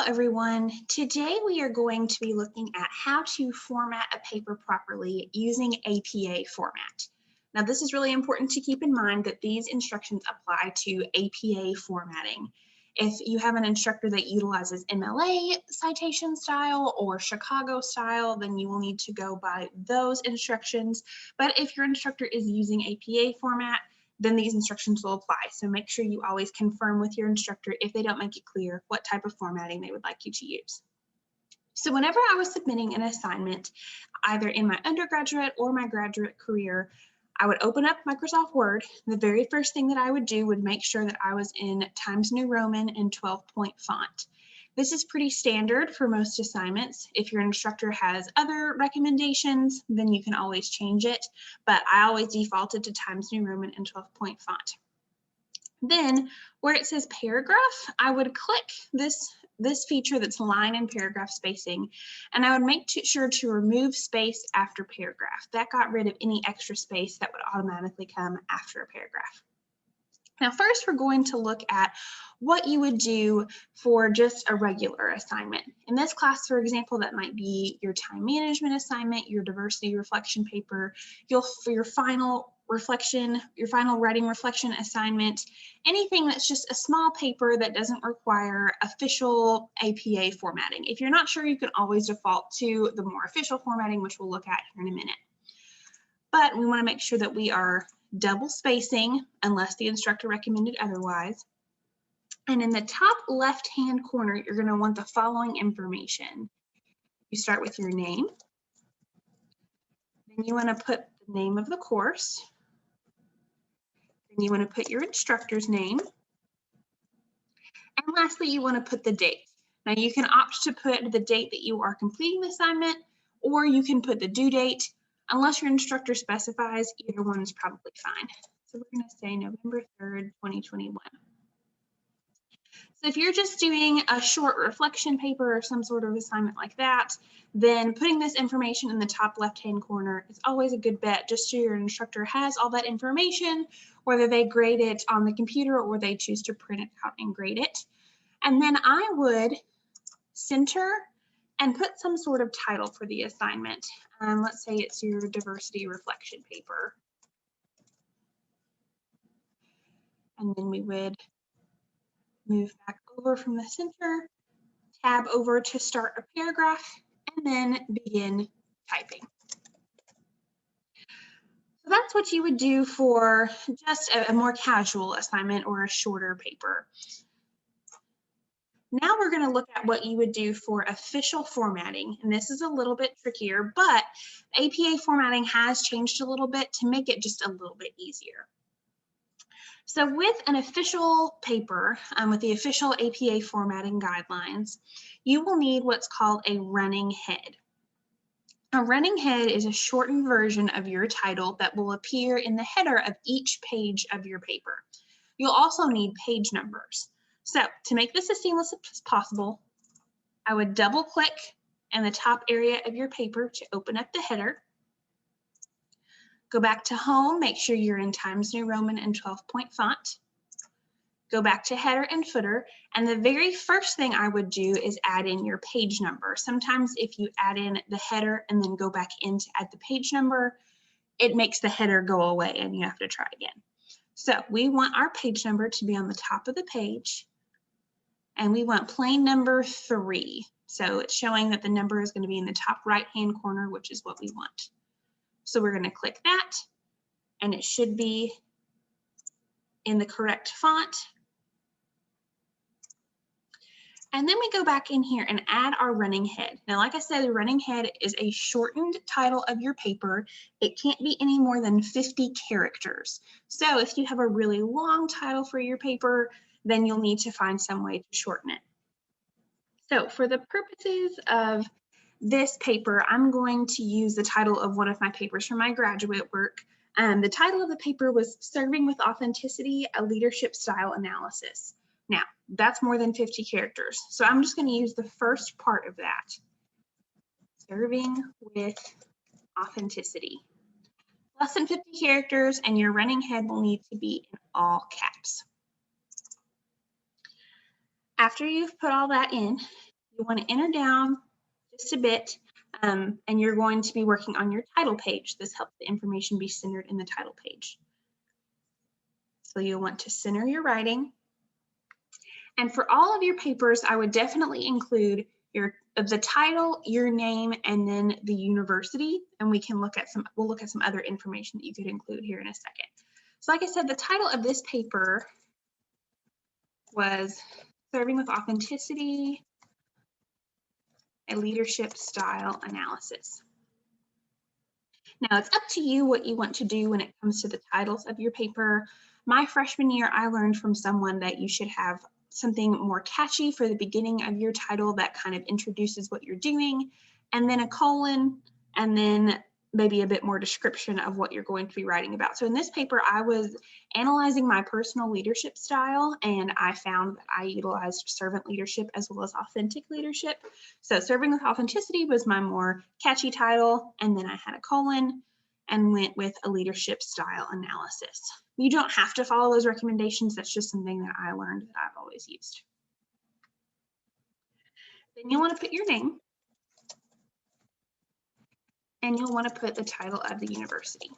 Hello everyone. Today we are going to be looking at how to format a paper properly using APA format. Now this is really important to keep in mind that these instructions apply to APA formatting. If you have an instructor that utilizes MLA citation style or Chicago style, then you will need to go by those instructions. But if your instructor is using APA format, then these instructions will apply. So make sure you always confirm with your instructor if they don't make it clear what type of formatting they would like you to use. So whenever I was submitting an assignment, either in my undergraduate or my graduate career, I would open up Microsoft Word. The very first thing that I would do would make sure that I was in Times New Roman and 12-point font. This is pretty standard for most assignments. If your instructor has other recommendations, then you can always change it, but I always defaulted to Times New Roman and 12-point font. Then where it says paragraph, I would click this feature that's line and paragraph spacing, and I would make sure to remove space after paragraph. That got rid of any extra space that would automatically come after a paragraph. Now, first, we're going to look at what you would do for just a regular assignment. In this class, for example, that might be your time management assignment, your diversity reflection paper, your final reflection, your final writing reflection assignment, anything that's just a small paper that doesn't require official APA formatting. If you're not sure, you can always default to the more official formatting, which we'll look at here in a minute. But we want to make sure that we are double spacing unless the instructor recommended otherwise. And in the top left-hand corner, you're going to want the following information. You start with your name. Then you want to put the name of the course. Then you want to put your instructor's name. And lastly, you want to put the date. Now you can opt to put the date that you are completing the assignment, or you can put the due date. Unless your instructor specifies, either one is probably fine. So we're going to say November 3rd, 2021. So if you're just doing a short reflection paper or some sort of assignment like that, then putting this information in the top left-hand corner is always a good bet, just so your instructor has all that information, whether they grade it on the computer or they choose to print it out and grade it. And then I would center and put some sort of title for the assignment. Let's say it's your diversity reflection paper. And then we would move back over from the center, tab over to start a paragraph, and then begin typing. So that's what you would do for just a more casual assignment or a shorter paper. Now we're going to look at what you would do for official formatting, and this is a little bit trickier, but APA formatting has changed a little bit to make it just a little bit easier. So with an official paper, with the official APA formatting guidelines, you will need what's called a running head. A running head is a shortened version of your title that will appear in the header of each page of your paper. You'll also need page numbers. So to make this as seamless as possible, I would double click in the top area of your paper to open up the header. Go back to home, make sure you're in Times New Roman and 12-point font. Go back to header and footer, and the very first thing I would do is add in your page number. Sometimes if you add in the header and then go back in to add the page number, it makes the header go away and you have to try again. So we want our page number to be on the top of the page, and we want plain number 3. So it's showing that the number is going to be in the top right-hand corner, which is what we want. So we're going to click that, and it should be in the correct font. And then we go back in here and add our running head. Now, like I said, the running head is a shortened title of your paper. It can't be any more than 50 characters. So if you have a really long title for your paper, then you'll need to find some way to shorten it. So for the purposes of this paper, I'm going to use the title of one of my papers from my graduate work. The title of the paper was Serving with Authenticity, a Leadership Style Analysis. Now, that's more than 50 characters, so I'm just going to use the first part of that. Serving with Authenticity. Less than 50 characters, and your running head will need to be in all caps. After you've put all that in, You want to enter down just a bit, and you're going to be working on your title page. This helps the information be centered in the title page. So you'll want to center your writing. And for all of your papers, I would definitely include the title, your name, and then the university. And we'll look at some other information that you could include here in a second. So like I said, the title of this paper was Serving with Authenticity, a Leadership Style Analysis. Now it's up to you what you want to do when it comes to the titles of your paper. My freshman year, I learned from someone that you should have something more catchy for the beginning of your title that kind of introduces what you're doing, and then a colon, and then maybe a bit more description of what you're going to be writing about. So in this paper, I was analyzing my personal leadership style, and I found that I utilized servant leadership as well as authentic leadership. So Serving with Authenticity was my more catchy title, and then I had a colon and went with a leadership style analysis. You don't have to follow those recommendations. That's just something that I learned that I've always used. Then you'll want to put your name, and you'll want to put the title of the university.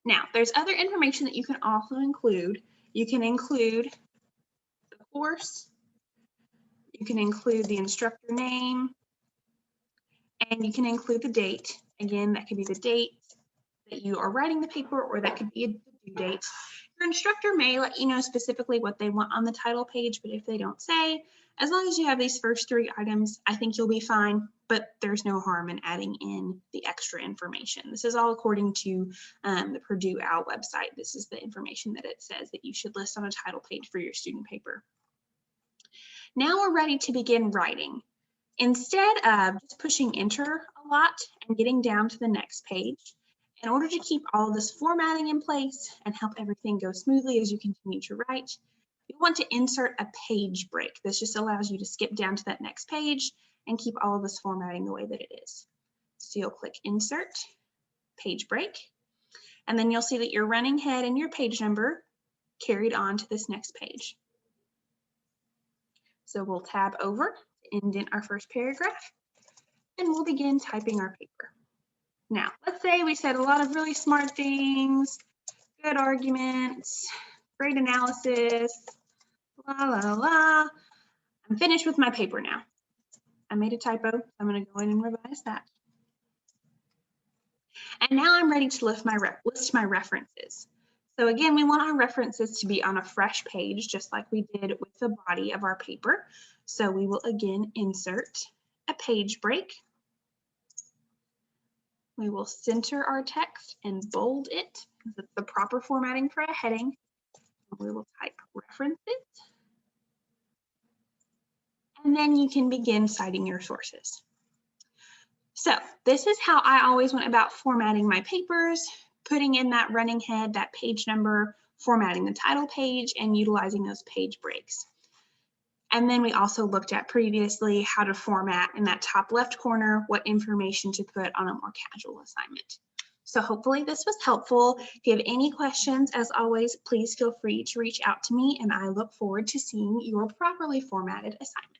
Now, there's other information that you can also include. You can include the course, you can include the instructor name, and you can include the date. Again, that could be the date that you are writing the paper, or that could be a due date. Your instructor may let you know specifically what they want on the title page, but if they don't say, as long as you have these first 3 items, I think you'll be fine, but there's no harm in adding in the extra information. This is all according to the Purdue OWL website. This is the information that it says that you should list on a title page for your student paper. Now we're ready to begin writing. Instead of just pushing enter a lot and getting down to the next page, in order to keep all of this formatting in place and help everything go smoothly as you continue to write, you want to insert a page break. This just allows you to skip down to that next page and keep all of this formatting the way that it is. So you'll click Insert, Page Break, and then you'll see that your running head and your page number carried on to this next page. So we'll tab over to indent our first paragraph, and we'll begin typing our paper. Now, let's say we said a lot of really smart things, good arguments, great analysis, la, la, la. I'm finished with my paper now. I made a typo. I'm going to go in and revise that. And now I'm ready to list my references. So again, we want our references to be on a fresh page, just like we did with the body of our paper. So we will again insert a page break. We will center our text and bold it. That's the proper formatting for a heading. We will type references. And then you can begin citing your sources. So this is how I always went about formatting my papers, putting in that running head, that page number, formatting the title page, and utilizing those page breaks. And then we also looked at previously how to format in that top left corner, what information to put on a more casual assignment. So hopefully this was helpful. If you have any questions, as always, please feel free to reach out to me, and I look forward to seeing your properly formatted assignment.